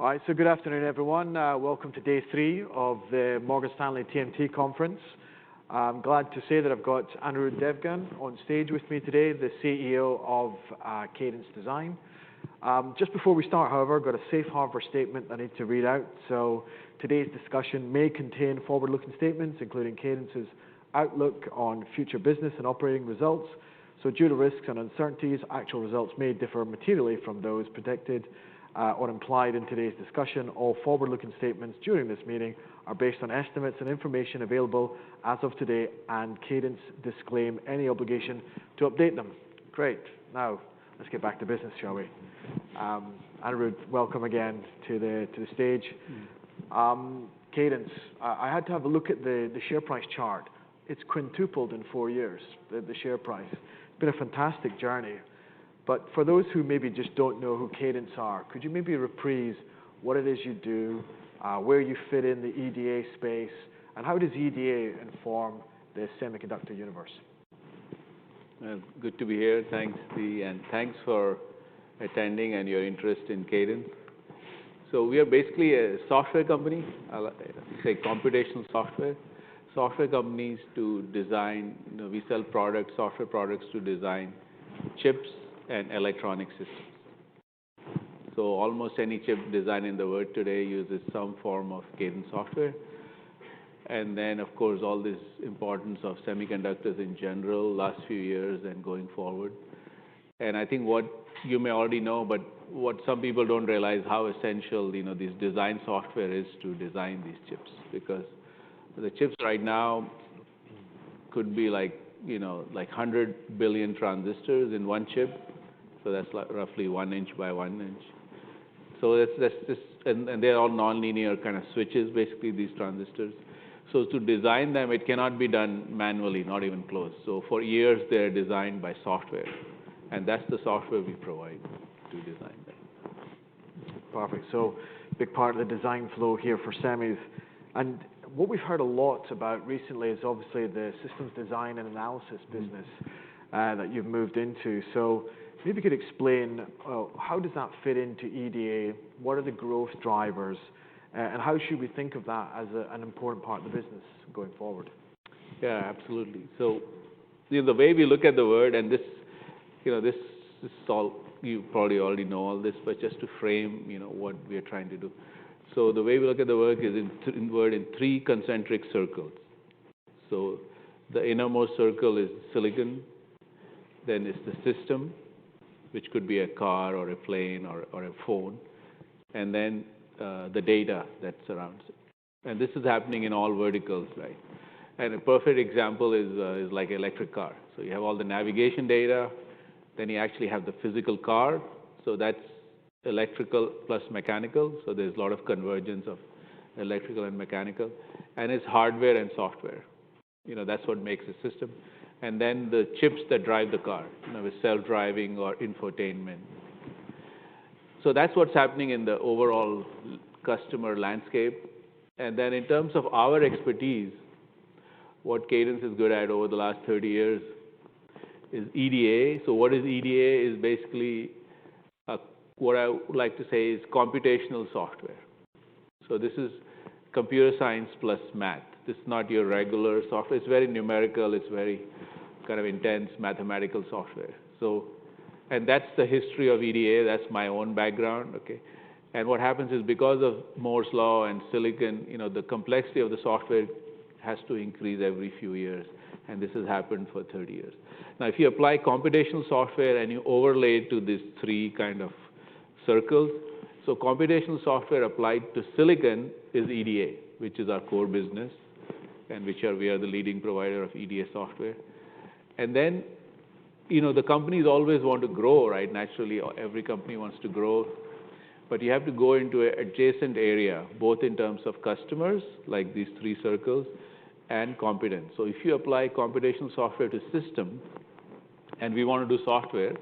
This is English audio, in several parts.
All right, so good afternoon, everyone. Welcome to day 3 of the Morgan Stanley TMT conference. I'm glad to say that I've got Anirudh Devgan on stage with me today, the CEO of Cadence Design. Just before we start, however, I've got a safe harbor statement I need to read out. So today's discussion may contain forward-looking statements, including Cadence's outlook on future business and operating results. So due to risks and uncertainties, actual results may differ materially from those predicted or implied in today's discussion. All forward-looking statements during this meeting are based on estimates and information available as of today, and Cadence disclaim any obligation to update them. Great. Now, let's get back to business, shall we? Anirudh, welcome again to the stage. Cadence, I had to have a look at the share price chart. It's quintupled in 4 years, the share price. It's been a fantastic journey. But for those who maybe just don't know who Cadence are, could you maybe reprise what it is you do, where you fit in the EDA space, and how does EDA inform the semiconductor universe? Good to be here. Thanks, Dee, and thanks for attending and your interest in Cadence. So we are basically a software company, say computational software. Software companies to design, we sell products, software products to design chips and electronic systems. So almost any chip design in the world today uses some form of Cadence software. And then, of course, all this importance of semiconductors in general, last few years and going forward. And I think what you may already know, but what some people don't realize, how essential this design software is to design these chips. Because the chips right now could be like 100 billion transistors in one chip. So that's like roughly 1 inch by 1 inch. So that's just, and they're all nonlinear kind of switches, basically, these transistors. So to design them, it cannot be done manually, not even close. So for years, they're designed by software. And that's the software we provide to design them. Perfect. So big part of the design flow here for semis. And what we've heard a lot about recently is obviously the systems design and analysis business that you've moved into. So maybe you could explain how does that fit into EDA? What are the growth drivers? And how should we think of that as an important part of the business going forward? Yeah, absolutely. So the way we look at the word, and this is all, you probably already know all this, but just to frame what we are trying to do. So the way we look at the work is in 3 concentric circles. So the innermost circle is silicon, then it's the system, which could be a car or a plane or a phone, and then the data that surrounds it. And this is happening in all verticals, right? And a perfect example is like an electric car. So you have all the navigation data, then you actually have the physical car. So that's electrical plus mechanical. So there's a lot of convergence of electrical and mechanical. And it's hardware and software. That's what makes a system. And then the chips that drive the car, with self-driving or infotainment. So that's what's happening in the overall customer landscape. And then in terms of our expertise, what Cadence is good at over the last 30 years is EDA. So what is EDA is basically what I would like to say is computational software. So this is computer science plus math. This is not your regular software. It's very numerical. It's very kind of intense mathematical software. So, and that's the history of EDA. That's my own background, okay? And what happens is because of Moore's law and silicon, the complexity of the software has to increase every few years. And this has happened for 30 years. Now, if you apply computational software and you overlay it to these 3 kind of circles, so computational software applied to silicon is EDA, which is our core business, and we are the leading provider of EDA software. And then, the companies always want to grow, right? Naturally, every company wants to grow. But you have to go into an adjacent area, both in terms of customers, like these 3 circles, and competence. So if you apply computational software to system, and we want to do software,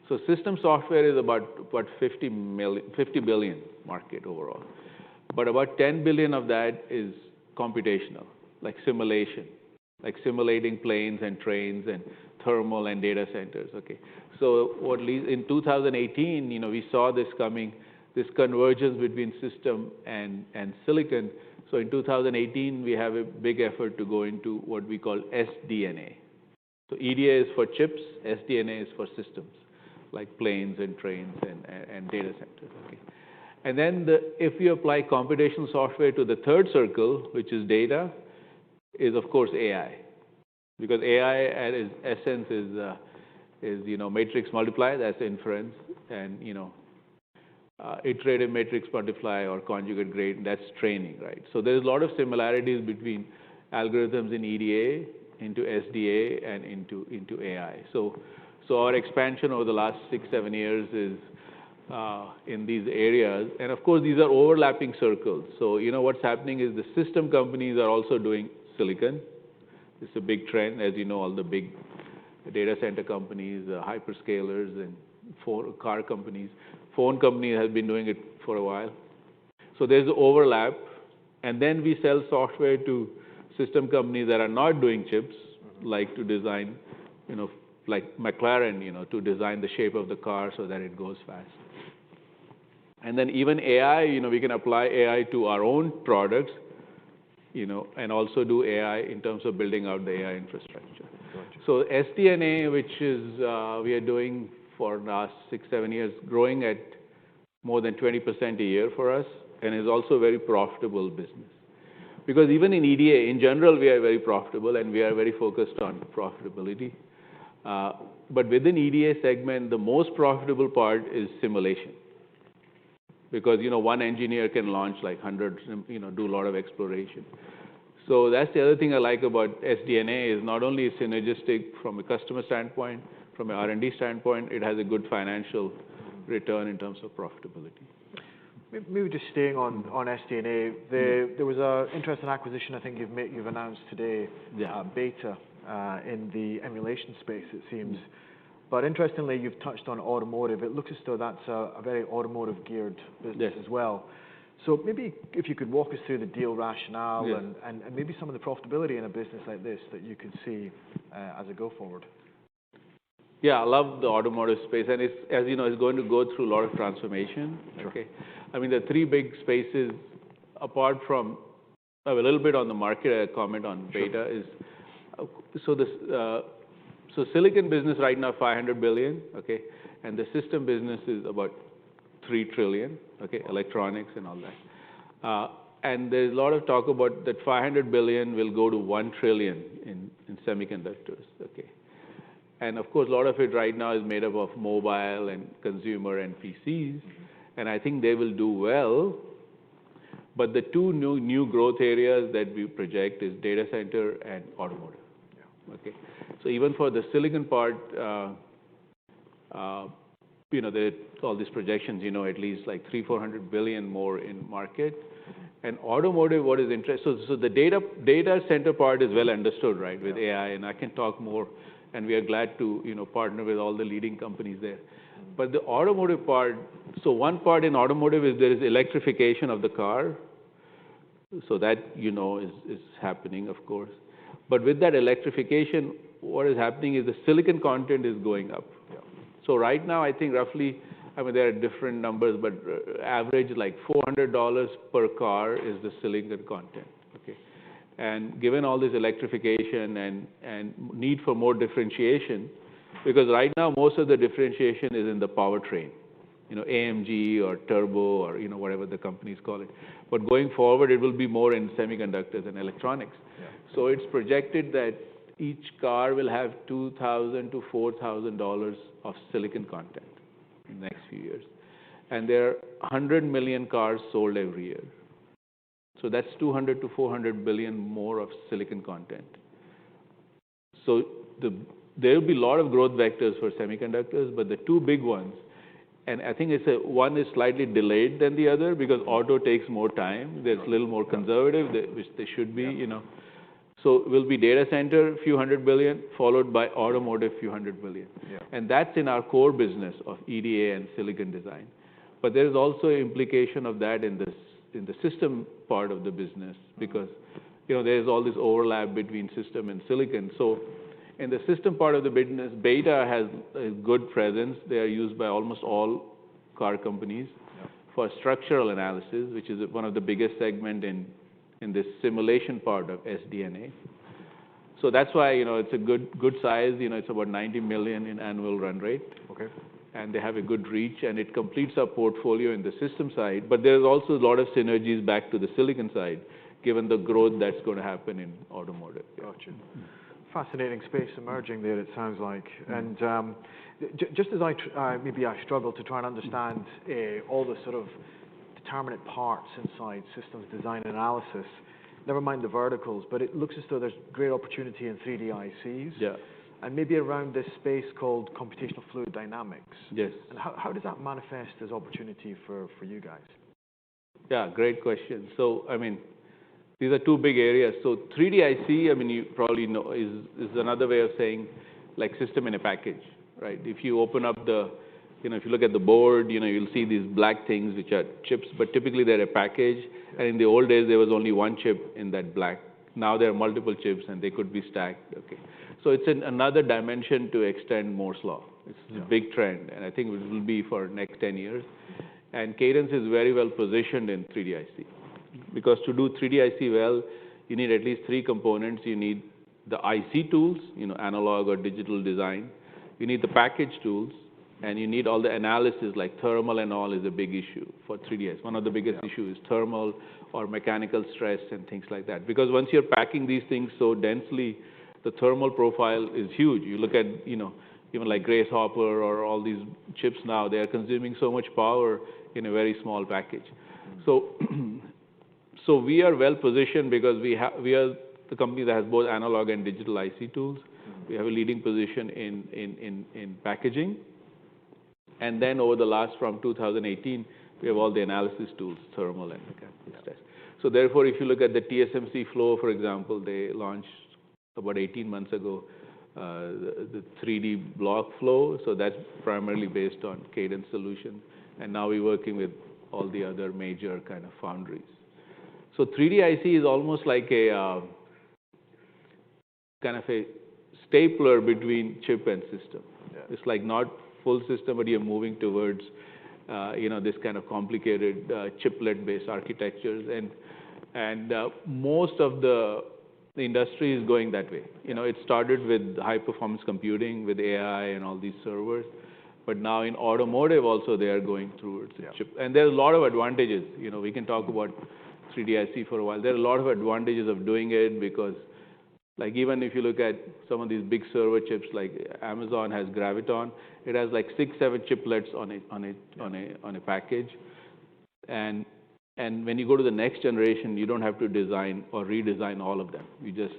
so system software is about 50 billion market overall. But about 10 billion of that is computational, like simulation, like simulating planes and trains and thermal and data centers, okay? So in 2018, we saw this coming this convergence between system and silicon. So in 2018, we have a big effort to go into what we call SDNA. So EDA is for chips, SDNA is for systems, like planes and trains and data centers. Okay. And then if you apply computational software to the third circle, which is data, is of course AI. Because AI at its essence is matrix multiply, that's inference, and iterative matrix multiply or conjugate grade, that's training, right? So there's a lot of similarities between algorithms in EDA into SDA and into AI. So our expansion over the last 6-7 years is in these areas, and of course these are overlapping circles. So what's happening is the system companies are also doing silicon. It's a big trend, as you know, all the big data center companies, hyperscalers, and car companies. Phone companies have been doing it for a while. So there's overlap, and then we sell software to system companies that are not doing chips, like to design, like McLaren, to design the shape of the car so that it goes fast. And then even AI, we can apply AI to our own products, and also do AI in terms of building out the AI infrastructure. Gotcha. So SDNA, which is we are doing for the last 6-7 years, growing at more than 20% a year for us, and is also a very profitable business. Because even in EDA, in general, we are very profitable, and we are very focused on profitability. But within EDA segment, the most profitable part is simulation. Because, one engineer can launch like hundreds, do a lot of exploration. So that's the other thing I like about SDNA is not only synergistic from a customer standpoint, from an R&D standpoint, it has a good financial return in terms of profitability. Maybe just staying on SDNA, there was an interesting acquisition I think you've announced today, Beta, in the emulation space, it seems. But interestingly, you've touched on automotive. It looks as though that's a very automotive-geared business as well. So maybe if you could walk us through the deal rationale and maybe some of the profitability in a business like this that you could see as a go-forward. Yeah, I love the automotive space, and it's, as you know, it's going to go through a lot of transformation. Sure. Okay, I mean, the three big spaces, apart from a little bit on the market, I comment on Beta is so silicon business right now $500 billion, okay, and the system business is about $3 trillion, okay, electronics and all that. And there's a lot of talk about that $500 billion will go to $1 trillion in semiconductors, okay. And of course, a lot of it right now is made up of mobile and consumer and PCs, and I think they will do well. But the two new growth areas that we project is data center and automotive. Yeah. Okay. So even for the silicon part, there's all these projections, at least like $300-400 billion more in market. And automotive, what is interesting, so the data center part is well understood, right, with AI, and I can talk more. And we are glad to, partner with all the leading companies there. But the automotive part, so one part in automotive is there is electrification of the car. So that, is happening, of course. But with that electrification, what is happening is the silicon content is going up. Yeah. So right now, I think roughly, there are different numbers, but average like $400 per car is the silicon content. Okay. And given all this electrification and need for more differentiation, because right now most of the differentiation is in the powertrain, AMG or turbo or whatever the companies call it. But going forward, it will be more in semiconductors and electronics. Yeah. So it's projected that each car will have $2,000 to $4,000 of silicon content in the next few years, and there are 100 million cars sold every year. So that's 200 to 400 billion more of silicon content. So there will be a lot of growth vectors for semiconductors, but the two big ones, and I think one is slightly delayed than the other because auto takes more time. There's a little more conservative, which they should be, So it will be data center, few hundred billion, followed by automotive, few hundred billion. Yeah. And that's in our core business of EDA and silicon design. But there is also implication of that in the system part of the business because, there's all this overlap between system and silicon. So in the system part of the business, Beta has a good presence. They are used by almost all car companies for structural analysis, which is one of the biggest segment in this simulation part of SDNA. So that's why, it's a good size. It's about $90 million in annual run rate. Okay. And they have a good reach, and it completes our portfolio in the system side. But there's also a lot of synergies back to the silicon side, given the growth that's going to happen in automotive. Gotcha. Fascinating space emerging there, it sounds like. And just as maybe I struggle to try and understand all the sort of determinate parts inside systems design and analysis, never mind the verticals, but it looks as though there's great opportunity in 3D ICs. Yeah. And maybe around this space called computational fluid dynamics. Yes. And how does that manifest as opportunity for you guys? Yeah, great question. So, these are two big areas. So 3D IC, you probably know, is another way of saying like system in a package, right? If you open up if you look at the board, you'll see these black things which are chips, but typically they're a package. And in the old days, there was only one chip in that black. Now there are multiple chips, and they could be stacked. Okay. So it's another dimension to extend Moore's law. It's a big trend, and I think it will be for next 10 years. And Cadence is very well positioned in 3D IC. Because to do 3D IC well, you need at least three components. You need the IC tools, analog or digital design. You need the package tools, and you need all the analysis, like thermal and all is a big issue for 3D IC. One of the biggest issues is thermal or mechanical stress and things like that. Because once you're packing these things so densely, the thermal profile is huge. You look at, even like Grace Hopper or all these chips now, they are consuming so much power in a very small package. So we are well positioned because we are the company that has both analog and digital IC tools. We have a leading position in packaging. And then over the last, from 2018, we have all the analysis tools, thermal and mechanical stress. So therefore, if you look at the TSMC flow, for example, they launched about 18 months ago the 3D block flow. So that's primarily based on Cadence solution. And now we're working with all the other major kind of foundries. So 3D IC is almost like a kind of a stapler between chip and system. Yeah. It's like not full system, but you're moving towards this kind of complicated chiplet-based architectures, and most of the industry is going that way. It started with high-performance computing, with AI and all these servers, but now in automotive also they are going through chip. And there's a lot of advantages. We can talk about 3D IC for a while. There are a lot of advantages of doing it because, like, even if you look at some of these big server chips, like Amazon has Graviton, it has like 6-7 chiplets on a package, and when you go to the next generation, you don't have to design or redesign all of them. You just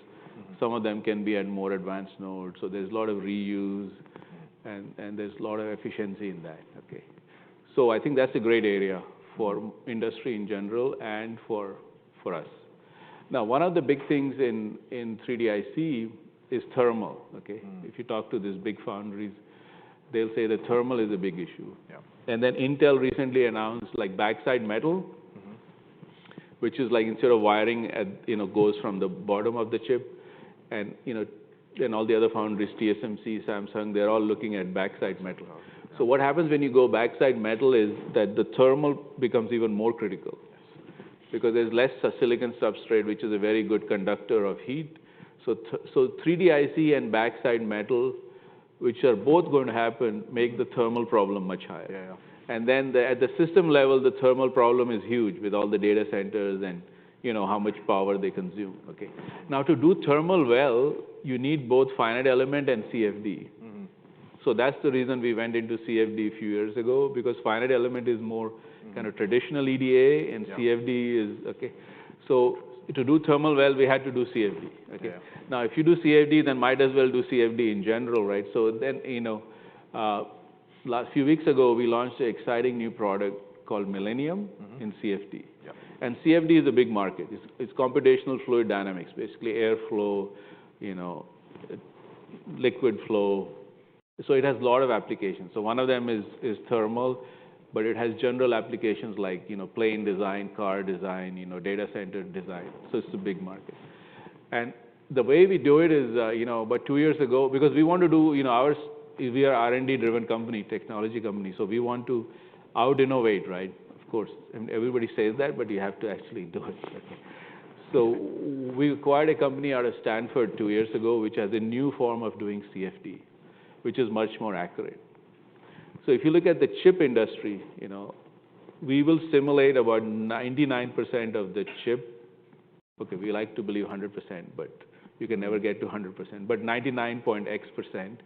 some of them can be at more advanced nodes, so there's a lot of reuse, and there's a lot of efficiency in that. Okay, so I think that's a great area for industry in general and for us. Now, one of the big things in 3D IC is thermal, okay? If you talk to these big foundries, they'll say that thermal is a big issue. Yeah. And then Intel recently announced like backside metal, which is like instead of wiring, goes from the bottom of the chip, and, and all the other foundries, TSMC, Samsung, they're all looking at backside metal. Yeah. So what happens when you go backside metal is that the thermal becomes even more critical. Because there's less silicon substrate, which is a very good conductor of heat. So 3D IC and backside metal, which are both going to happen, make the thermal problem much higher. Yeah. And then at the system level, the thermal problem is huge with all the data centers and how much power they consume. Okay. Now, to do thermal well, you need both finite element and CFD. So that's the reason we went into CFD a few years ago, because finite element is more kind of traditional EDA, and CFD is, okay. So to do thermal well, we had to do CFD, okay. Yeah. Now, if you do CFD, then might as well do CFD in general, right? So then, last few weeks ago, we launched an exciting new product called Millennium in CFD. Yeah. And CFD is a big market. It's computational fluid dynamics, basically airflow, liquid flow. So it has a lot of applications. So one of them is thermal, but it has general applications like, plane design, car design, data center design. So it's a big market. And the way we do it is, about 2 years ago, because we want to do, we are R&D driven company, technology company. So we want to out-innovate, right? Of course. I mean, everybody says that, but you have to actually do it. Okay. So we acquired a company out of Stanford 2 years ago, which has a new form of doing CFD, which is much more accurate. So if you look at the chip industry, we will simulate about 99% of the chip. Okay, we like to believe 100%, but you can never get to 100%, but 99.x%,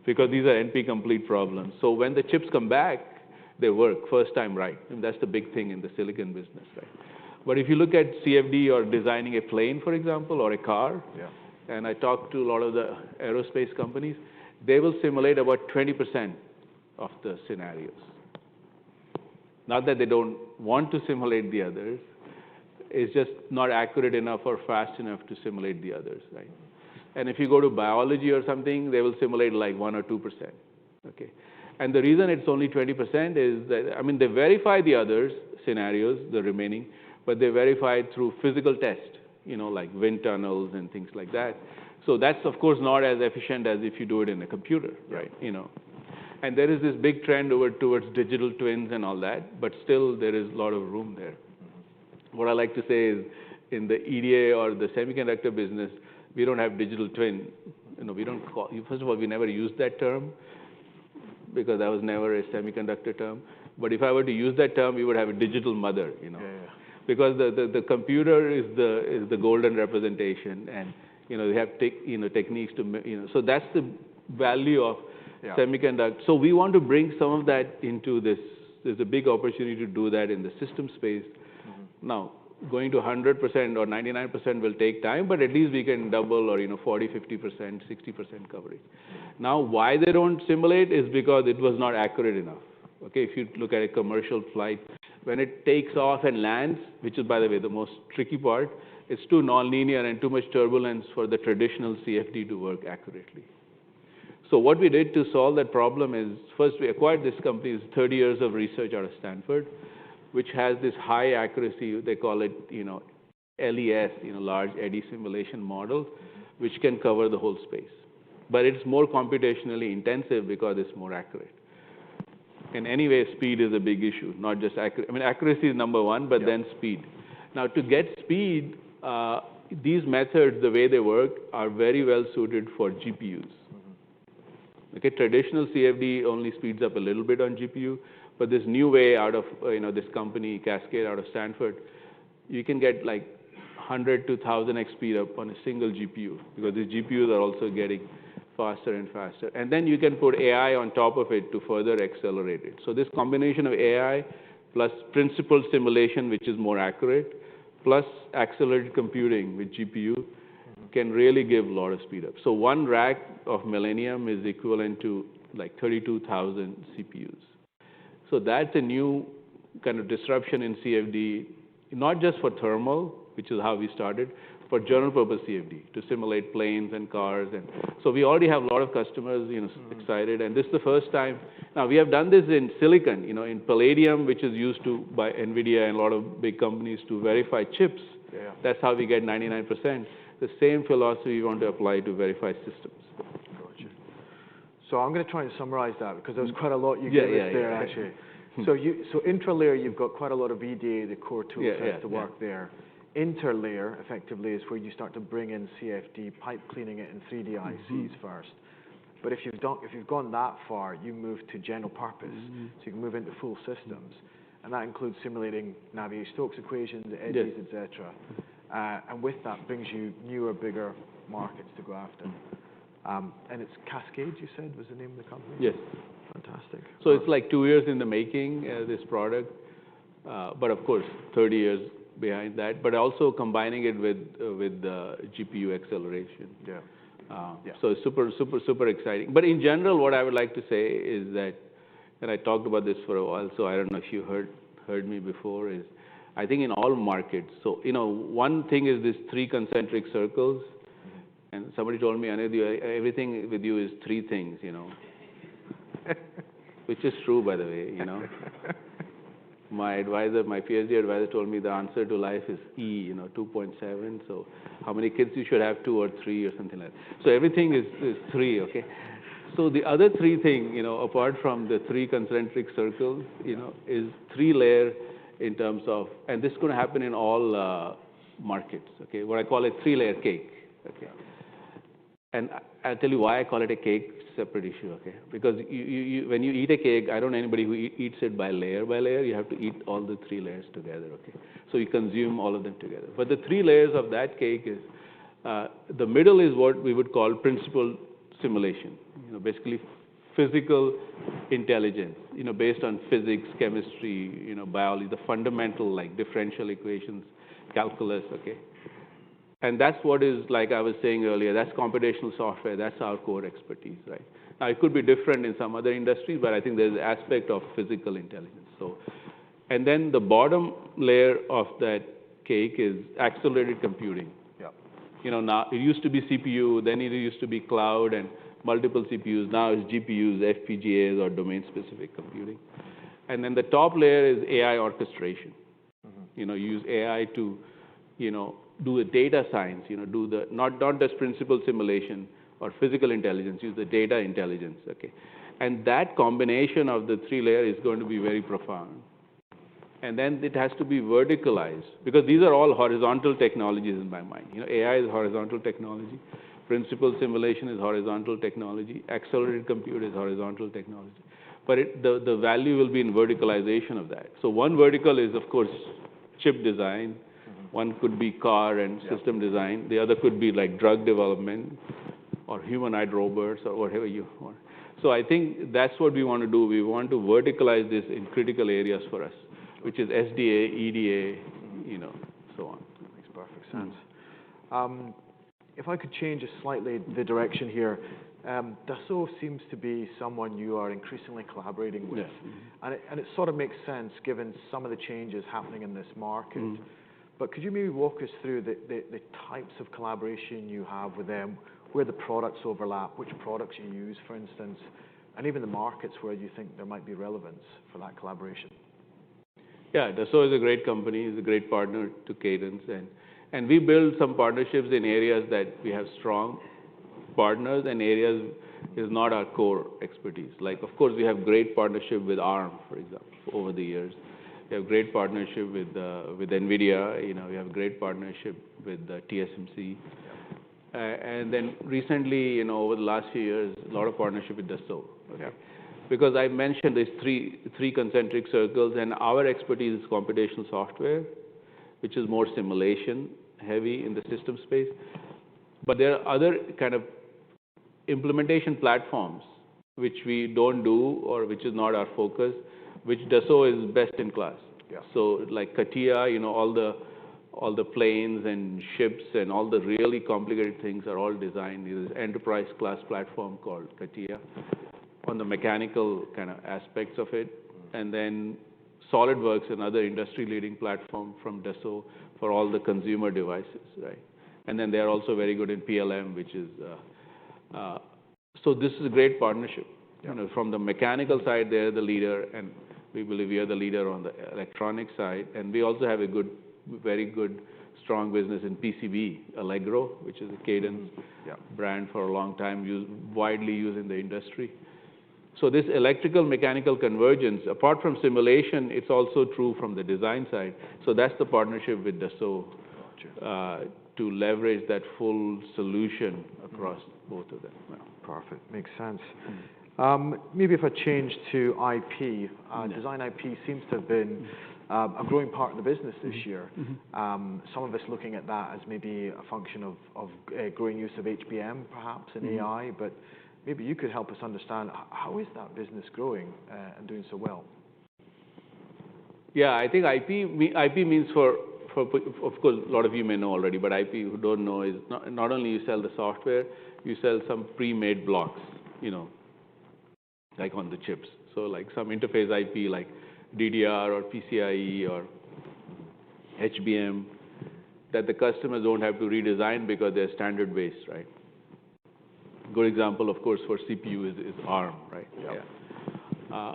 because these are NP-complete problems. So when the chips come back, they work first time right. And that's the big thing in the silicon business, right? But if you look at CFD or designing a plane, for example, or a car, and I talk to a lot of the aerospace companies, they will simulate about 20% of the scenarios. Not that they don't want to simulate the others, it's just not accurate enough or fast enough to simulate the others, right? And if you go to biology or something, they will simulate like 1 or 2%, okay? And the reason it's only 20% is that, I mean, they verify the others scenarios, the remaining, but they verify it through physical test, like wind tunnels and things like that. So that's, of course, not as efficient as if you do it in a computer, right? And there is this big trend towards digital twins and all that, but still there is a lot of room there. What I like to say is, in the EDA or the semiconductor business, we don't have digital twin. We don't call, first of all, we never used that term because that was never a semiconductor term. But if I were to use that term, we would have a digital mother, because the computer is the golden representation, and they have techniques to so that's the value of semiconductor. So we want to bring some of that into this. There's a big opportunity to do that in the system space. Now, going to 100% or 99% will take time, but at least we can double or 40, 50%, 60% coverage. Now, why they don't simulate is because it was not accurate enough. Okay, if you look at a commercial flight, when it takes off and lands, which is, by the way, the most tricky part, it's too nonlinear and too much turbulence for the traditional CFD to work accurately. So what we did to solve that problem is, first we acquired this company. It's 30 years of research out of Stanford, which has this high accuracy. They call it, LES, large eddy simulation model, which can cover the whole space. But it's more computationally intensive because it's more accurate. And anyway, speed is a big issue, not just accuracy. I mean, accuracy is number one, but then speed. Now, to get speed, these methods, the way they work, are very well suited for GPUs. Okay, traditional CFD only speeds up a little bit on GPU, but this new way out of this company, Cascade, out of Stanford, you can get like 100 to 1000x speed up on a single GPU, because these GPUs are also getting faster and faster. And then you can put AI on top of it to further accelerate it. So this combination of AI plus principal simulation, which is more accurate, plus accelerated computing with GPU, can really give a lot of speed up. So one rack of Millennium is equivalent to like 32,000 CPUs. So that's a new kind of disruption in CFD, not just for thermal, which is how we started, for general purpose CFD, to simulate planes and cars. And so we already have a lot of customers excited, and this is the first time. Now, we have done this in silicon, in Palladium, which is used by NVIDIA and a lot of big companies to verify chips. That's how we get 99%. The same philosophy we want to apply to verify systems. Gotcha. So I'm going to try and summarize that, because there was quite a lot you gave us there, actually. So intralayer, you've got quite a lot of EDA, the core tool sets to work there. Interlayer, effectively, is where you start to bring in CFD, pipe cleaning it in 3D ICs first. But if you've gone that far, you move to general purpose, so you can move into full systems. And that includes simulating Navier-Stokes equations, eddies, et cetera. And with that brings you newer, bigger markets to go after. And it's Cascade, you said, was the name of the company? Yes. Fantastic. So it's like 2 years in the making, this product. But of course, 30 years behind that. But also combining it with GPU acceleration. So it's super, super, super exciting. But in general, what I would like to say is that, and I talked about this for a while, so I don't know if you heard me before, is I think in all markets, so, one thing is this 3 concentric circles. And somebody told me, everything with you is 3 things, which is true, by the way, My advisor, my PhD advisor, told me the answer to life is E, 2.7. So how many kids you should have, 2 or 3 or something like that. So everything is 3, okay? So the other 3 thing, apart from the 3 concentric circles, is 3-layer in terms of, and this is going to happen in all markets, okay? What I call a three-layer cake, okay? And I'll tell you why I call it a cake, separate issue, okay? Because when you eat a cake, I don't know anybody who eats it by layer by layer. You have to eat all the three layers together, okay? So you consume all of them together. But the three layers of that cake is, the middle is what we would call principal simulation, basically physical intelligence, based on physics, chemistry, biology, the fundamental, like differential equations, calculus, okay? And that's what is, like I was saying earlier, that's computational software. That's our core expertise, right? Now, it could be different in some other industries, but I think there's an aspect of physical intelligence. So, and then the bottom layer of that cake is accelerated computing. Yeah. Now it used to be CPU, then it used to be cloud and multiple CPUs. Now it's GPUs, FPGAs, or domain-specific computing. And then the top layer is AI orchestration. You use AI to, do the data science, do the, not just principal simulation or physical intelligence, use the data intelligence, okay? And that combination of the three layers is going to be very profound. And then it has to be verticalized, because these are all horizontal technologies in my mind. AI is horizontal technology. Principal simulation is horizontal technology. Accelerated compute is horizontal technology. But the value will be in verticalization of that. So one vertical is, of course, chip design. One could be car and system design. The other could be like drug development or humanoid robots or whatever you want. So I think that's what we want to do. We want to verticalize this in critical areas for us, which is SDA, EDA, so on. Makes perfect sense. If I could change slightly the direction here, Dassault seems to be someone you are increasingly collaborating with. And it sort of makes sense given some of the changes happening in this market. But could you maybe walk us through the types of collaboration you have with them, where the products overlap, which products you use, for instance, and even the markets where you think there might be relevance for that collaboration? Yeah, Dassault is a great company. It's a great partner to Cadence. And we build some partnerships in areas that we have strong partners and areas is not our core expertise. Like, of course, we have great partnership with ARM, for example, over the years. We have great partnership with NVIDIA. We have great partnership with TSMC. And then recently, over the last few years, a lot of partnership with Dassault. Okay? Because I mentioned these three concentric circles, and our expertise is computational software, which is more simulation heavy in the system space. But there are other kind of implementation platforms which we don't do or which is not our focus, which Dassault is best in class. Yeah. So like CATIA, all the planes and ships and all the really complicated things are all designed. There's an enterprise class platform called CATIA on the mechanical kind of aspects of it. And then SolidWorks, another industry-leading platform from Dassault for all the consumer devices, right? And then they're also very good in PLM, which is, so this is a great partnership. From the mechanical side, they're the leader, and we believe we are the leader on the electronic side. And we also have a very good, strong business in PCB, Allegro, which is a Cadence brand for a long time, widely used in the industry. So this electrical mechanical convergence, apart from simulation, it's also true from the design side. So that's the partnership with Dassault to leverage that full solution across both of them. Perfect. Makes sense. Maybe if I change to IP, design IP seems to have been a growing part of the business this year. Some of us looking at that as maybe a function of growing use of HBM, perhaps, in AI. But maybe you could help us understand, how is that business growing and doing so well? Yeah, I think IP means for of course, a lot of you may know already, but IP, who don't know, is not only you sell the software, you sell some pre-made blocks, like on the chips. So like some interface IP like DDR or PCIe or HBM that the customers don't have to redesign because they're standard-based, right? Good example, of course, for CPU is ARM, right? Yeah.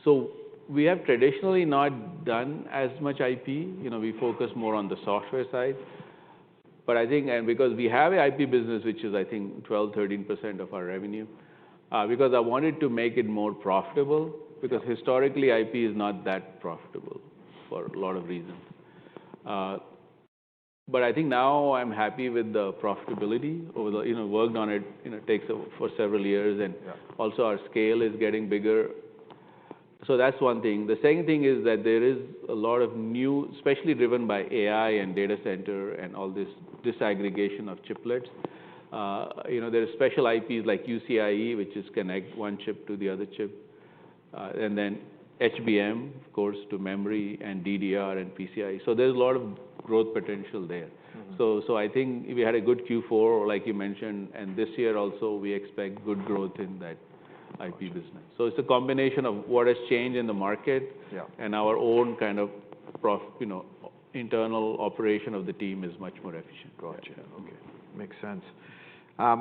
So we have traditionally not done as much IP. We focus more on the software side. But I think, and because we have an IP business, which is, I think, 12-13% of our revenue, because I wanted to make it more profitable, because historically IP is not that profitable. for a lot of reasons. But I think now I'm happy with the profitability over the, worked on it, takes for several years, and also our scale is getting bigger. So that's one thing. The second thing is that there is a lot of new, especially driven by AI and data center and all this disaggregation of chiplets. There are special IPs like UCIe, which is connect one chip to the other chip, and then HBM, of course, to memory, and DDR and PCIe. So there's a lot of growth potential there. So I think we had a good Q4, like you mentioned, and this year also we expect good growth in that IP business. So it's a combination of what has changed in the market and our own kind of internal operation of the team is much more efficient. Gotcha. Okay. Makes sense.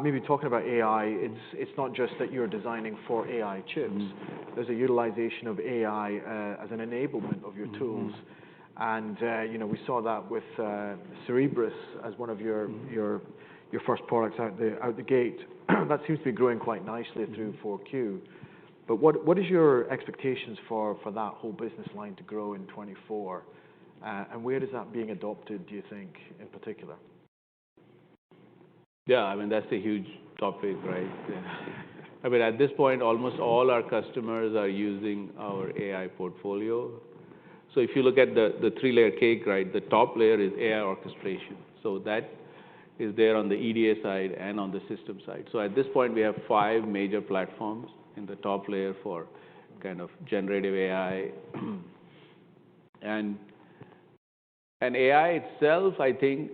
Maybe talking about AI, it's not just that you're designing for AI chips. There's a utilization of AI as an enablement of your tools. And we saw that with Cerebrus as one of your first products out the gate. That seems to be growing quite nicely through 4Q. But what is your expectations for that whole business line to grow in 24? And where is that being adopted, do you think, in particular? Yeah, I mean, that's a huge topic, right? I mean, at this point, almost all our customers are using our AI portfolio. So if you look at the three-layer cake, right, the top layer is AI orchestration. So that is there on the EDA side and on the system side. So at this point, we have 5 major platforms in the top layer for kind of generative AI. And AI itself, I think,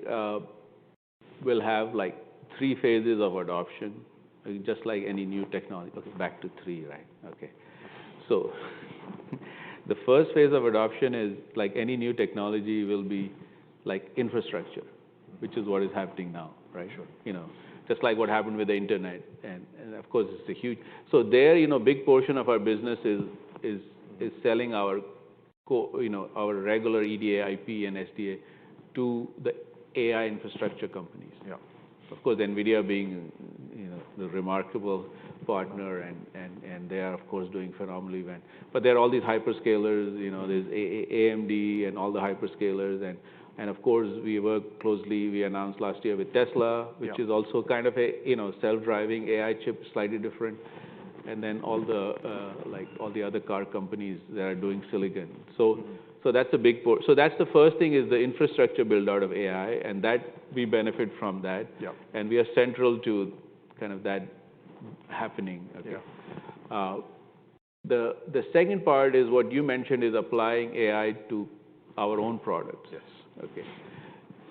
will have like 3 phases of adoption, just like any new technology. Okay, back to 3, right? Okay. So the first phase of adoption is like any new technology will be like infrastructure, which is what is happening now, right? Sure. Just like what happened with the internet. And of course, it's a huge. So there, big portion of our business is selling our our regular EDA, IP, and SDA to the AI infrastructure companies. Yeah. Of course, NVIDIA being the remarkable partner, and they are, of course, doing phenomenally well. But there are all these hyperscalers, there's AMD and all the hyperscalers. And of course, we work closely. We announced last year with Tesla, which is also kind of a self-driving AI chip, slightly different. And then all the other car companies that are doing silicon. So that's a big part. So that's the first thing is the infrastructure build out of AI, and that we benefit from that. Yeah. And we are central to kind of that happening. Okay. Yeah. The second part is what you mentioned is applying AI to our own products. Yes. Okay.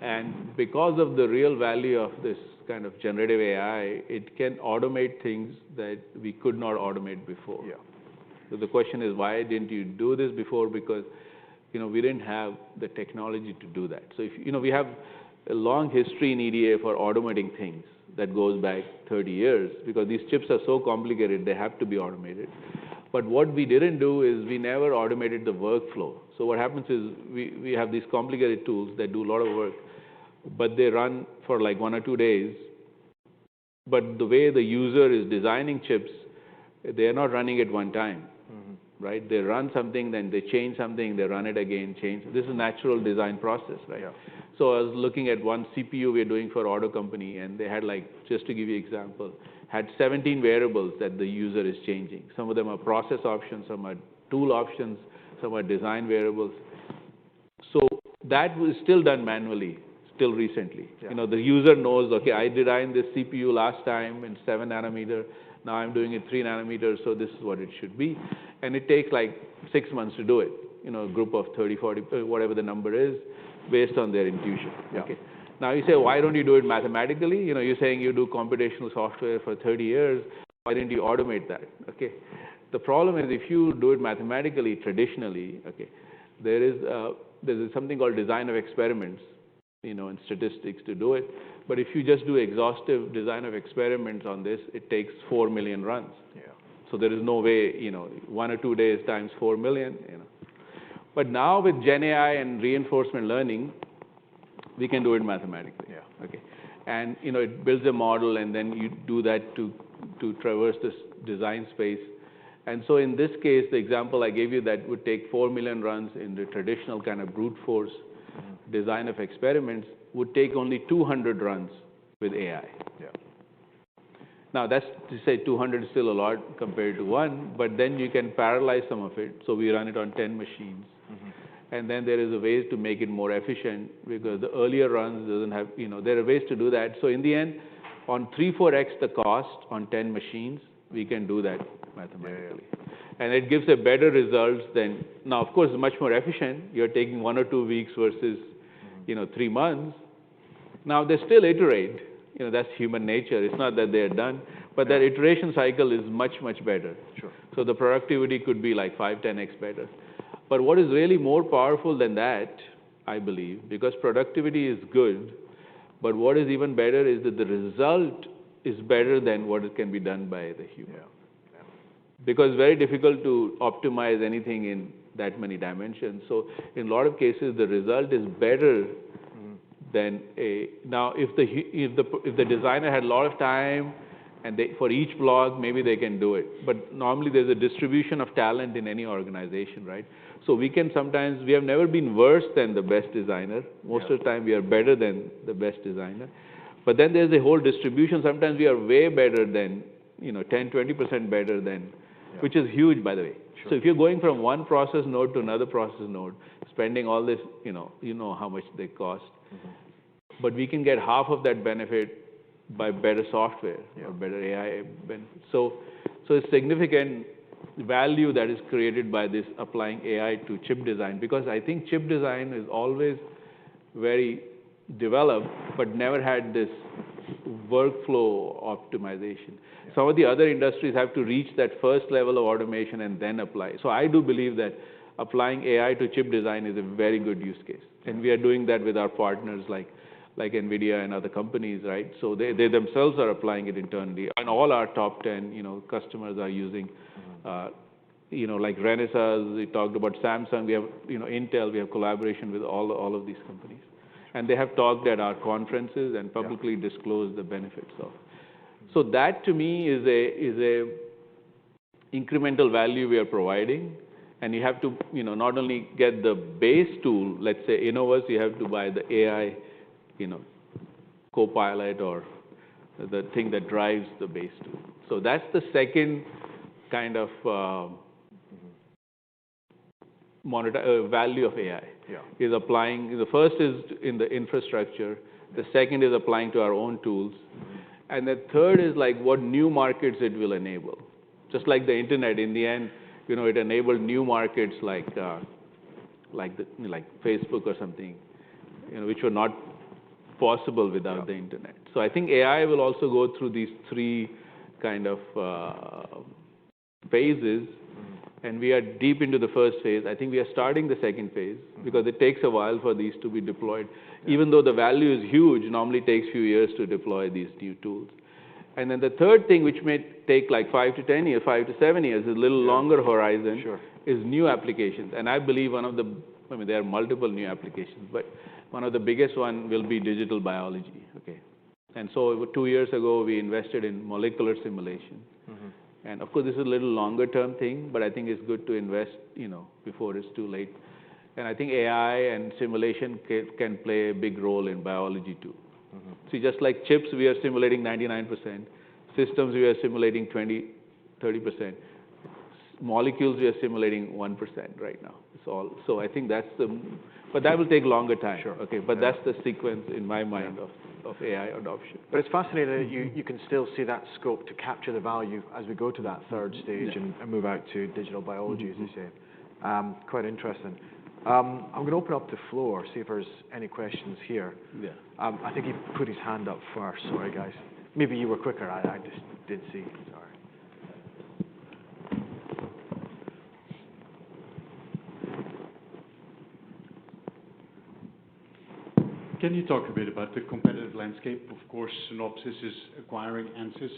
And because of the real value of this kind of generative AI, it can automate things that we could not automate before. Yeah. So the question is, why didn't you do this before? Because we didn't have the technology to do that. So if we have a long history in EDA for automating things that goes back 30 years, because these chips are so complicated, they have to be automated. But what we didn't do is we never automated the workflow. So what happens is we have these complicated tools that do a lot of work, but they run for like 1 or 2 days. But the way the user is designing chips, they are not running at one time, right? They run something, then they change something, they run it again, change. This is a natural design process, right? Yeah. So I was looking at one CPU we're doing for auto company, and they had like, just to give you an example, had 17 variables that the user is changing. Some of them are process options, some are tool options, some are design variables. So that was still done manually, till recently. Yeah. The user knows, okay, I designed this CPU last time in 7 nanometer. Now I'm doing it 3 nanometers, so this is what it should be. And it takes like 6 months to do it. A group of 30, 40, whatever the number is, based on their intuition. Yeah. Okay. Now you say, why don't you do it mathematically? You're saying you do computational software for 30 years. Why didn't you automate that? Okay. The problem is if you do it mathematically, traditionally, okay, there's something called design of experiments, in statistics to do it. But if you just do exhaustive design of experiments on this, it takes 4 million runs. Yeah. So there is no way, 1 or 2 days times 4 million, But now with Gen AI and reinforcement learning, we can do it mathematically. Yeah. Okay. And, it builds a model, and then you do that to traverse this design space. And so in this case, the example I gave you that would take 4 million runs in the traditional kind of brute force design of experiments would take only 200 runs with AI. Yeah. Now, that's to say 200 is still a lot compared to 1, but then you can parallelize some of it. So we run it on 10 machines. And then there is a way to make it more efficient because the earlier runs doesn't have, there are ways to do that. So in the end, on 3-4x the cost on 10 machines, we can do that mathematically. And it gives a better results than, now of course it's much more efficient. You're taking 1 or 2 weeks versus, 3 months. Now they still iterate. That's human nature. It's not that they're done, but that iteration cycle is much, much better. Sure. So the productivity could be like 5-10x better. But what is really more powerful than that, I believe, because productivity is good, but what is even better is that the result is better than what it can be done by the human. Because it's very difficult to optimize anything in that many dimensions. So in a lot of cases, the result is better than a. Now, if the designer had a lot of time, and for each block, maybe they can do it. But normally, there's a distribution of talent in any organization, right? So we have never been worse than the best designer. Most of the time, we are better than the best designer. But then there's a whole distribution. Sometimes we are way better than, 10-20% better than, which is huge, by the way. Sure. So if you're going from one process node to another process node, spending all this, you know how much they cost. But we can get half of that benefit by better software or better AI benefits. So it's significant value that is created by this applying AI to chip design, because I think chip design is always very developed, but never had this workflow optimization. Some of the other industries have to reach that first level of automation and then apply. So I do believe that applying AI to chip design is a very good use case. And we are doing that with our partners like NVIDIA and other companies, right? So they themselves are applying it internally. And all our top 10, customers are using, like Renesas, we talked about Samsung, we have, Intel, we have collaboration with all of these companies. And they have talked at our conferences and publicly disclosed the benefits of. So that to me is a incremental value we are providing. And you have to, not only get the base tool, let's say Innovus, you have to buy the AI, Copilot or the thing that drives the base tool. So that's the second kind of value of AI. Is applying. The first is in the infrastructure. The second is applying to our own tools. And the third is like what new markets it will enable. Just like the internet, in the end, it enabled new markets like Facebook or something, which were not possible without the internet. So I think AI will also go through these three kind of phases. And we are deep into the first phase. I think we are starting the second phase because it takes a while for these to be deployed. Even though the value is huge, normally takes a few years to deploy these new tools. And then the third thing, which may take like 5 to 10 years, 5 to 7 years, is a little longer horizon, is new applications. And I believe there are multiple new applications, but one of the biggest one will be digital biology. Okay. And so 2 years ago, we invested in molecular simulation. And of course, this is a little longer term thing, but I think it's good to invest, before it's too late. And I think AI and simulation can play a big role in biology too. See, just like chips, we are simulating 99%. Systems, we are simulating 20-30%. Molecules, we are simulating 1% right now. It's all. So I think but that will take longer time. Okay, but that's the sequence in my mind of AI adoption. But it's fascinating that you can still see that scope to capture the value as we go to that third stage and move out to digital biology, as you say. Quite interesting. I'm going to open up the floor, see if there's any questions here. I think he put his hand up first. Sorry, guys. Maybe you were quicker. I just didn't see. Sorry. Can you talk a bit about the competitive landscape? Of course, Synopsys is acquiring Ansys.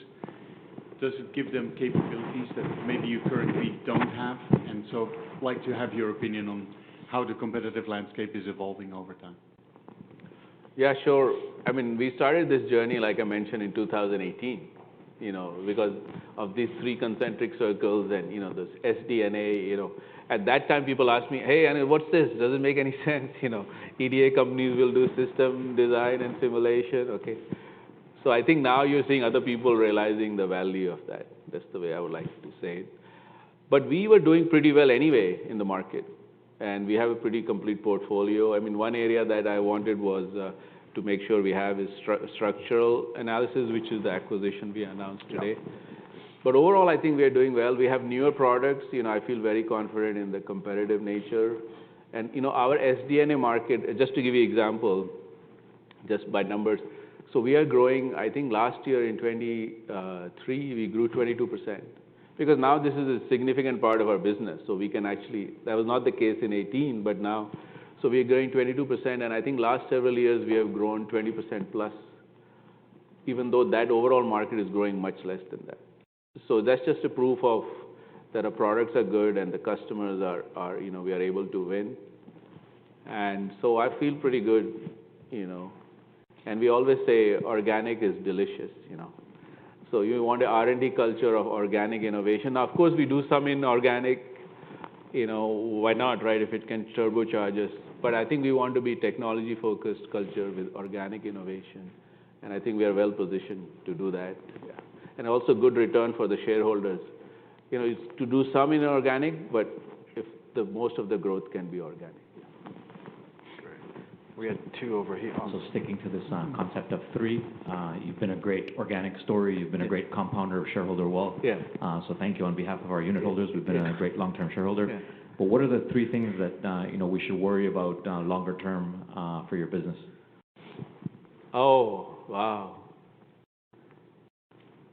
Does it give them capabilities that maybe you currently don't have? And so I'd like to have your opinion on how the competitive landscape is evolving over time. Yeah, sure. I mean, we started this journey, like I mentioned, in 2018. because of these three concentric circles and, this SDNA, At that time, people asked me, hey, Anil, what's this? Does it make any sense? EDA companies will do system design and simulation, okay? So I think now you're seeing other people realizing the value of that. That's the way I would like to say it. But we were doing pretty well anyway in the market, and we have a pretty complete portfolio. I mean, one area that I wanted was to make sure we have is structural analysis, which is the acquisition we announced today. Yeah. But overall, I think we are doing well. We have newer products. I feel very confident in the competitive nature. And, our SDNA market, just to give you an example, just by numbers, so we are growing, I think last year in 23, we grew 22%. Because now this is a significant part of our business, so we can actually, that was not the case in 18, but now, so we are growing 22%, and I think last several years we have grown 20% plus, even though that overall market is growing much less than that. So that's just a proof of that our products are good and the customers are we are able to win. And so I feel pretty good, and we always say organic is delicious, So you want an R&D culture of organic innovation. Now, of course, we do some inorganic, why not, right, if it can turbocharge us. But I think we want to be technology-focused culture with organic innovation, and I think we are well positioned to do that. Yeah. And also good return for the shareholders. It's to do some inorganic, but if most of the growth can be organic. We had two over here. So sticking to this concept of three, you've been a great organic story. You've been a great compounder of shareholder wealth. Yeah. So thank you on behalf of our unit holders. We've been a great long-term shareholder. Yeah. But what are the three things that we should worry about longer term for your business? Oh, wow.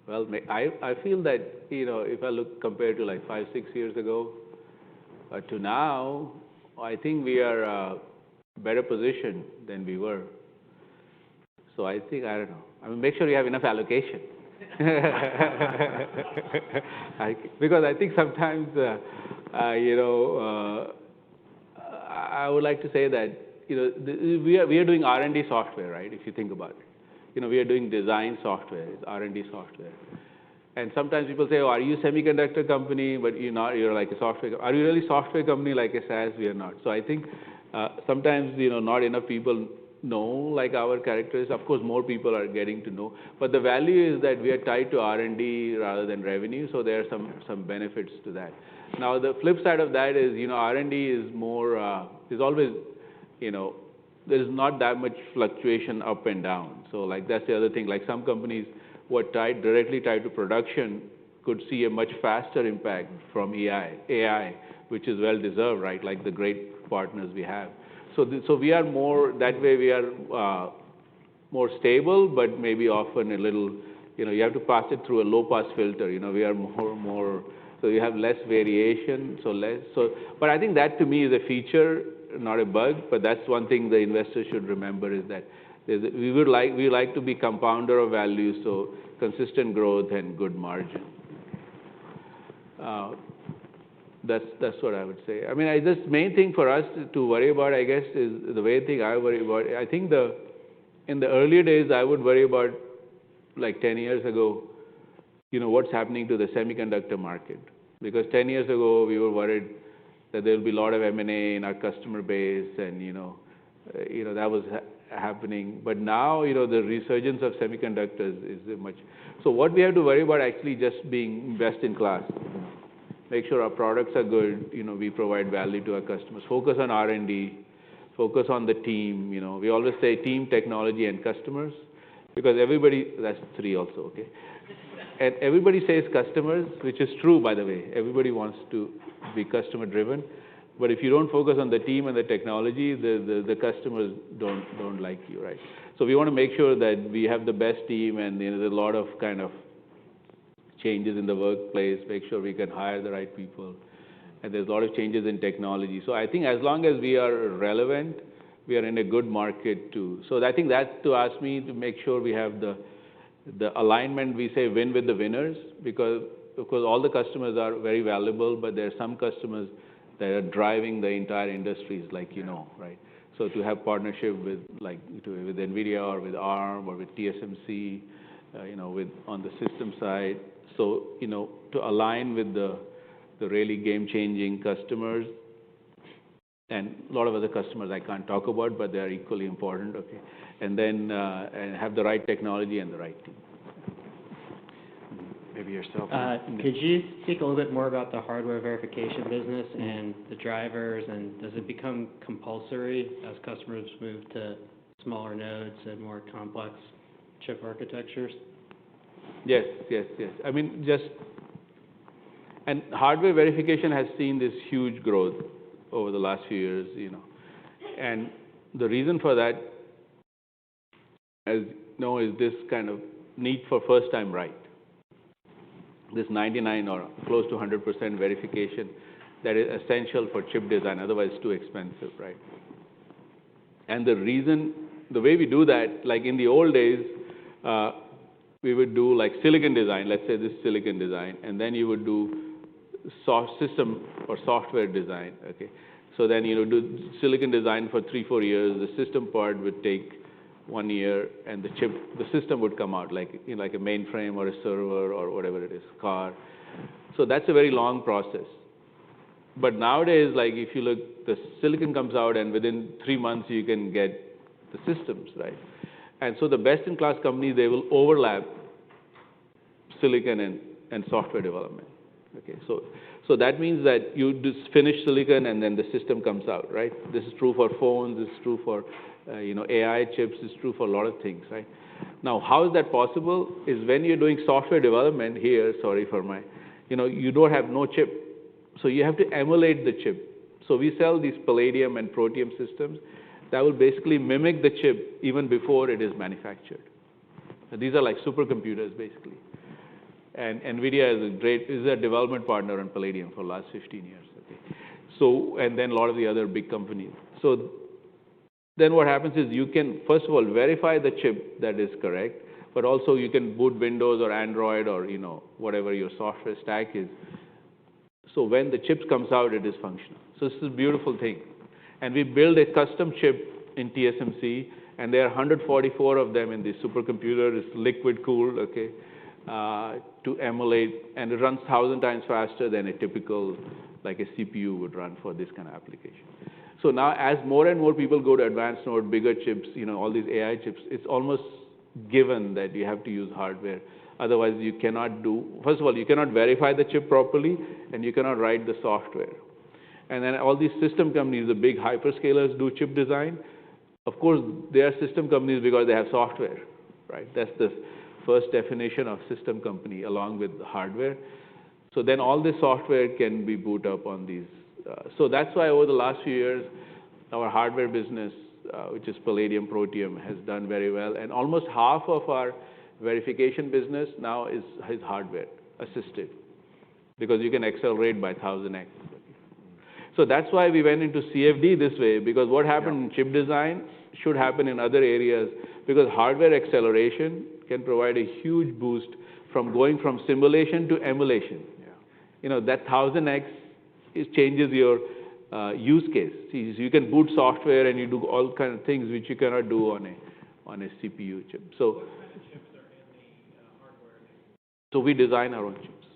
Well, I feel that if I look compared to like 5-6 years ago to now, I think we are better position than we were. So I think, I don't know. I mean, make sure you have enough allocation. Because I think sometimes, I would like to say that, we are doing R&D software, right? If you think about it. We are doing design software, it's R&D software. And sometimes people say, oh, are you a semiconductor company? But you're not, you're like a software company. Are you really a software company like a SaaS? We are not. So I think sometimes, not enough people know like our characteristics. Of course, more people are getting to know. But the value is that we are tied to R&D rather than revenue, so there are some benefits to that. Now, the flip side of that is, R&D is more, is always, there's not that much fluctuation up and down. So like that's the other thing. Like some companies who are directly tied to production could see a much faster impact from AI, which is well deserved, right? Like the great partners we have. So we are more, that way we are more stable, but maybe often a little, you have to pass it through a low pass filter. We are more, so you have less variation, but I think that to me is a feature, not a bug, but that's one thing the investors should remember is that we like to be compounder of value, so consistent growth and good margin. That's what I would say. I mean, this main thing for us to worry about, I guess, is the way thing I worry about. I think in the earlier days, I would worry about, like 10 years ago, what's happening to the semiconductor market. Because 10 years ago, we were worried that there will be a lot of M&A in our customer base, and that was happening. But now, the resurgence of semiconductors is much. So what we have to worry about actually just being best in class. Make sure our products are good, we provide value to our customers. Focus on R&D, focus on the team, We always say team, technology, and customers, because that's three also, okay? And everybody says customers, which is true, by the way. Everybody wants to be customer-driven. But if you don't focus on the team and the technology, the customers don't like you, right? So we want to make sure that we have the best team, and there's a lot of kind of changes in the workplace, make sure we can hire the right people. And there's a lot of changes in technology. So I think as long as we are relevant, we are in a good market too. So I think that's to ask me to make sure we have the alignment, we say win with the winners, because all the customers are very valuable, but there are some customers that are driving the entire industries, like, right? So to have partnership with NVIDIA or with ARM or with TSMC, on the system side. So, to align with the really game-changing customers and a lot of other customers I can't talk about, but they are equally important, okay? And then and have the right technology and the right team. Maybe yourself. Could you speak a little bit more about the hardware verification business and the drivers, and does it become compulsory as customers move to smaller nodes and more complex chip architectures? Yes. I mean, and hardware verification has seen this huge growth over the last few years, And the reason for that, as you know, is this kind of need for first time right. This 99 or close to 100% verification that is essential for chip design, otherwise it's too expensive, right? And the way we do that, like in the old days, we would do like silicon design, let's say this silicon design, and then you would do system or software design, okay? So then, do silicon design for 3-4 years, the system part would take 1 year, and the system would come out like a mainframe or a server or whatever it is, car. So that's a very long process. But nowadays, like if you look, the silicon comes out, and within 3 months you can get the systems, right? And so the best-in-class companies, they will overlap silicon and software development. Okay, so that means that you just finish silicon and then the system comes out, right? This is true for phones, this is true for AI chips, this is true for a lot of things, right? Now, how is that possible? Is when you're doing software development here, sorry for my, you don't have no chip, so you have to emulate the chip. So we sell these Palladium and Protium systems that will basically mimic the chip even before it is manufactured. So these are like supercomputers, basically. And NVIDIA is a development partner on Palladium for the last 15 years. Okay? So, and then a lot of the other big companies. So then what happens is you can, first of all, verify the chip that is correct, but also you can boot Windows or Android or, whatever your software stack is. So when the chip comes out, it is functional. So this is a beautiful thing. And we build a custom chip in TSMC, and there are 144 of them in the supercomputer. It's liquid cooled, okay? To emulate, and it runs 1,000 times faster than a typical, like a CPU would run for this kind of application. So now, as more and more people go to advanced node, bigger chips, all these AI chips, it's almost given that you have to use hardware. Otherwise, you cannot first of all, you cannot verify the chip properly, and you cannot write the software. And then all these system companies, the big hyperscalers, do chip design. Of course, they are system companies because they have software, right? That's the first definition of system company, along with the hardware. So then all this software can be boot up on these. So that's why over the last few years, our hardware business, which is Palladium, Protium, has done very well. And almost half of our verification business now is hardware assisted, because you can accelerate by 1000x. So that's why we went into CFD this way, because what happened in chip design should happen in other areas, because hardware acceleration can provide a huge boost from going from simulation to emulation. Yeah. That 1000x changes your use case. See, you can boot software and you do all kinds of things which you cannot do on a CPU chip. So, what kind of chips are in the hardware? So we design our own chips.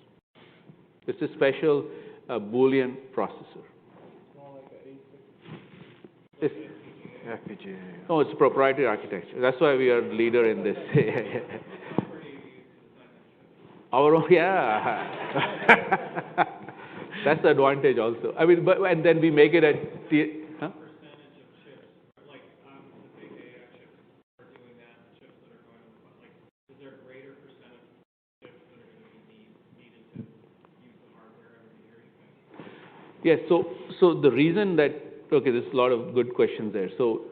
It's a special Boolean processor. More like an FPGA. No, it's proprietary architecture. That's why we are leader in this. Our own, yeah. That's the advantage also. I mean, and then we make it at the. Huh? Percentage of chips, like the big AI chips are doing that, chips that are going, like, is there a greater percentage of chips that are going to be needed to use the hardware every year, you think? Yes, so the reason that, okay, there's a lot of good questions there. So,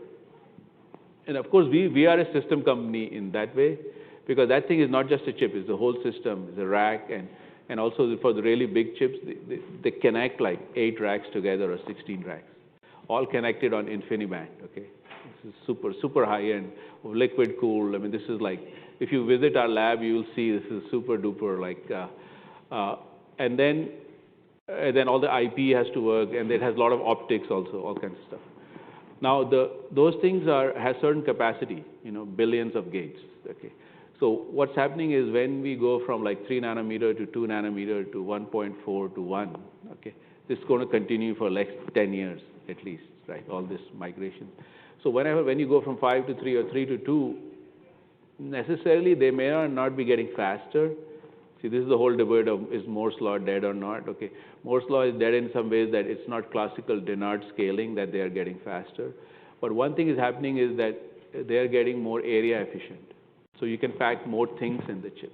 and of course, we are a system company in that way, because that thing is not just a chip, it's the whole system, it's a rack, and also for the really big chips, they connect like 8 racks together or 16 racks, all connected on InfiniBand, okay? This is super high-end, liquid cooled. I mean, this is like, if you visit our lab, you will see this is super duper, like, and then all the IP has to work, and it has a lot of optics also, all kinds of stuff. Now, those things have certain capacity, billions of gates, okay? So what's happening is when we go from like 3 nanometer to 2 nanometer to 1.4 to 1, okay, this is going to continue for like 10 years at least, right? All this migration. So when you go from 5 to 3 or 3 to 2, necessarily they may or not be getting faster. See, this is the whole debate of is Moore's law dead or not? Okay, Moore's law is dead in some ways that it's not classical Dennard scaling that they are getting faster. But one thing is happening is that they are getting more area efficient. So you can pack more things in the chip.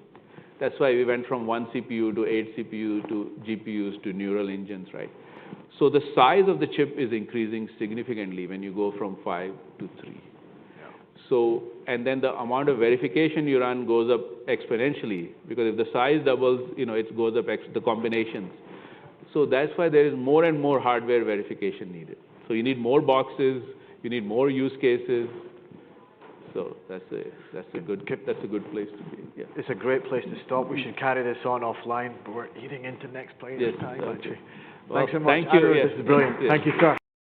That's why we went from 1 CPU to 8 CPU to GPUs to neural engines, right? So the size of the chip is increasing significantly when you go from 5 to 3. So, and then the amount of verification you run goes up exponentially, because if the size doubles, it goes up the combinations. So that's why there is more and more hardware verification needed. So you need more boxes, you need more use cases. So that's a good place to be. Yeah. It's a great place to stop. We should carry this on offline, but we're eating into next plane Yes, time, okay. actually. Well, Thanks so much. thank you. Anirudh, Yes. this is brilliant. Yes. Thank you, sir.